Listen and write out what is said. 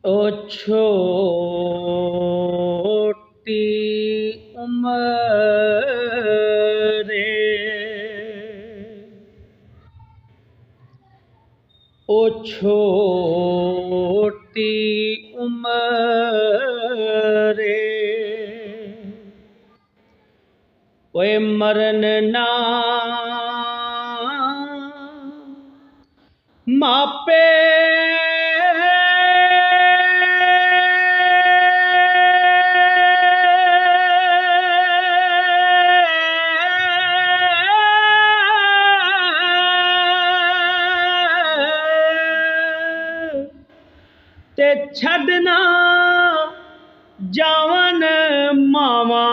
ओ छोटी उम्र ओ छोटी उम्र ओए मरन ना मापे ते छड़ना जावन मावा